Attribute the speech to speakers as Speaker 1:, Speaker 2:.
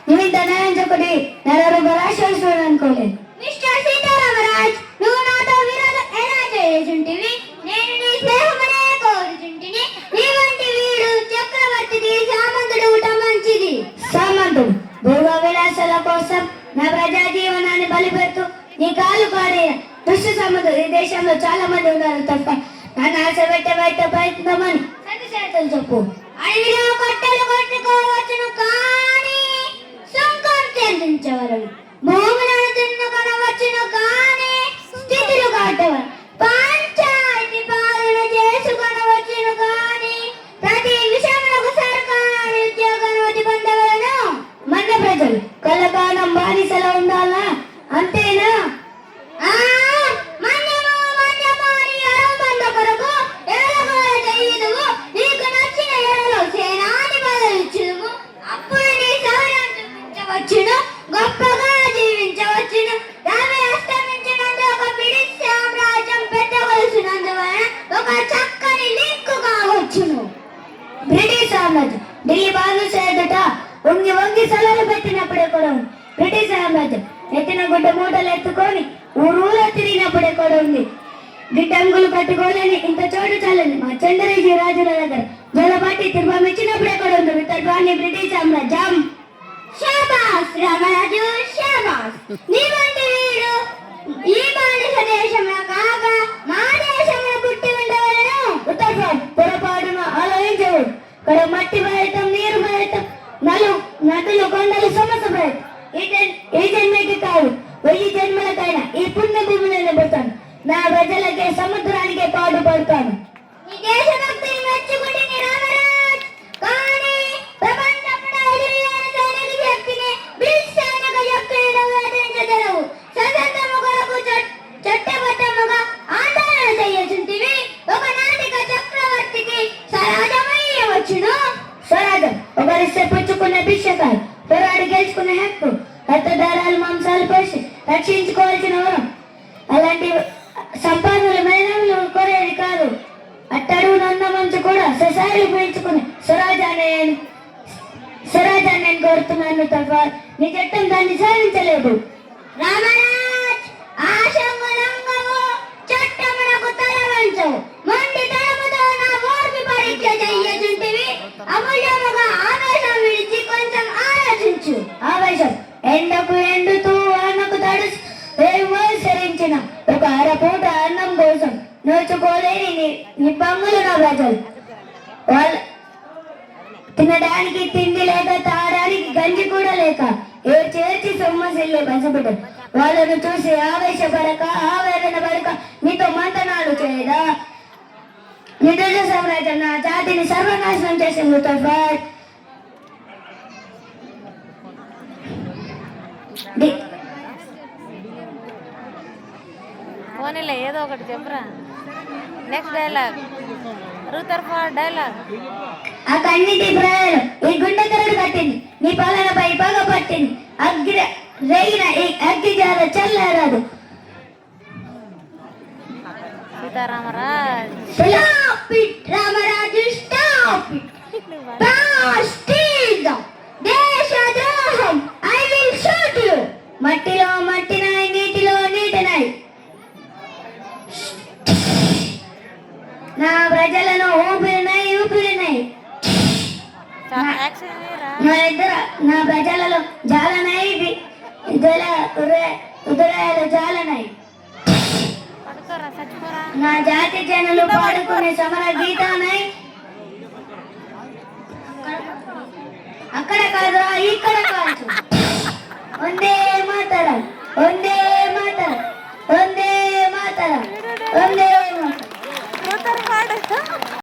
Speaker 1: నువ్వు ఇంత నయించొకటి నలుగురు రాష్ట్రం అనుకోలేదు.
Speaker 2: మిస్టర్ సీతారామరాజ్, నువ్వు నాతో విరోధం ఎలా చేయుచుంటివి? నేను నీ స్నేహమనే కోరుచుంటిని. నీ వంటి వీడు చక్రవర్తికి సామంతుడు ఊట మంచిది.
Speaker 1: సామంతుడు భోగ విలాసాల కోసం నా ప్రజా జీవనాన్ని బలిపెడుతూ నీ కాలు పాడిన దుష్ట సామంతుడు ఈ దేశంలో చాలా మంది ఉన్నారు తప్ప నన్ను ఆశ పెట్టబట్టే ప్రయత్నమని సంధిచేతలు చెప్పు.
Speaker 2: అడవిలో కట్టెలు కొట్టుకోవచ్చును, కానీ సుంకం చెల్లించవరు. భూములను దున్నుకొనవచ్చును, కానీ స్థితులు కట్టవరు. పంచాయతీ పాలన చేసుకొనవచ్చును, కానీ ప్రతి విషయములకు సర్కారు ఉద్యోగాన్ని పొందవలను.
Speaker 1: మన ప్రజలు కలకాలం బానిసలో ఉండాలా, అంతేనా?
Speaker 2: గొప్పగా జీవించవచ్చును. రవి అస్తమించినందు ఒక బ్రిటిష్ సామ్రాజ్యం పెట్టవలసినందువలన ఒక చక్కని లింకు కావచ్చును.
Speaker 1: బ్రిటిష్ సామ్రాజ్యం ఢిల్లీ బాదుషా ఎదుట వంగి వంగి సలహలు పెట్టినప్పుడే కూడా ఉంది. బ్రిటిష్ సామ్రాజ్యం ఎత్తిన గుడ్డ మూటలు ఎత్తుకొని ఊరూలో తిరిగినప్పుడే కూడా ఉంది. గిట్టంగులు కట్టుకోలేని ఇంత చోటు చాలని మా చంద్రజీ రాజుల దగ్గర జలపాటి తిరుపం ఇచ్చినప్పుడే కూడా ఉంది. వితర్వాణి బ్రిటిష్ సామ్రాజ్యం.
Speaker 2: శాబాస్ రామరాజు, శాబాస్. నీ వంటి వీడు ఈ బానిస దేశంలో కాగా మా దేశంలో పుట్టి ఉండవలను.
Speaker 1: ఉత్తరం పొరపాటున ఆలోచించవు. ఇక్కడ మట్టి ప్రయత్నం, నీరు ప్రయత్నం, నదులు కొండలు సమస్య ప్రయత్నం. ఈ జన్మకి కాదు 1000 జన్మలకైనా ఈ పుణ్య భూమిని నిలబెడతాను. నా ప్రజలకే సముద్రానికే పాటుపడతాను.
Speaker 2: నీ దేశభక్తిని మెచ్చుకుంటే రామరాజ్, కానీ ప్రపంచంలో ఎదురులేని సైనిక శక్తిని బ్రిటిష్ సైనిక శక్తులను వేధించగలవు. స్వతంత్రము కొరకు చట్టబద్ధముగా ఆందోళన చేయచుంటివి. ఒకనాటిక చక్రవర్తికి స్వరాజ్యమయ్యవచ్చును.
Speaker 1: స్వరాజ్యం ఒకరిస్తే పుచ్చుకునే భిక్షకాలు, పోరాడి గెలుచుకునే హక్కు, రక్తదారాలు మాంసాలు పోసి రక్షించుకోవాల్సిన వరం. అలాంటి సంపాదనలు మేధావులు కోరేది కాదు. అట్టడు నన్న మంచు కూడా ససాయిలు పెంచుకుని స్వరాజ్యాన్ని నేను కోరుతున్నాను తప్ప నీ చట్టం దాన్ని సాధించలేదు.
Speaker 2: రామరాజ్, ఆశంగులంగము చట్టమునకు తలవంచవు. మొండి తలముతో నా ఓర్పు పరీక్ష చెయ్యచుంటివి. అమూల్యముగా ఆవేశం విడిచి కొంచెం ఆలోచించు.
Speaker 1: ఆవేశం ఎండకు ఎండుతూ అన్నకు తడుసు సరించిన ఒక అరపూట అన్నం కోసం నోచుకోలేని నిబంగులు నా ప్రజలు. వాళ్ళ తినడానికి తిండి లేక, తాగడానికి గంజి కూడా లేక చేర్చి సొమ్మసిల్లే పసిబిడ్డ వాళ్ళను చూసి ఆవేశపడక, ఆవేదన పడక నీతో మంతనాలు చేయదా? నిజ సామ్రాజ్యం నా జాతిని సర్వనాశనం చేసింది.
Speaker 3: పోనీలే ఏదో ఒకటి చెప్పరా. Next dialogue, Rutherford dialogue.
Speaker 1: ఆ కన్నిటి ప్రయాణం ఈ గుండె కరడు కట్టింది, నీ పాలనపై పగ పట్టింది. రేగిన ఈ అగ్గి జాల చల్లారాదు.
Speaker 3: Sitaramaraj,
Speaker 2: Ramaraju, stop it. దేశద్రోహం, ఐ విల్ షూట్ యు.
Speaker 1: మట్టిలో మట్టినాయి, నీటిలో నీటినాయి. నా ప్రజలను ఊపిరినాయి. నా ప్రజలలో జాలనాయి, ఉదరాలు జాలనాయి. నా జాతి జనులు పాడుకునే సమర గీతానాయి. అక్కడ కాదు, ఇక్కడ కాదు.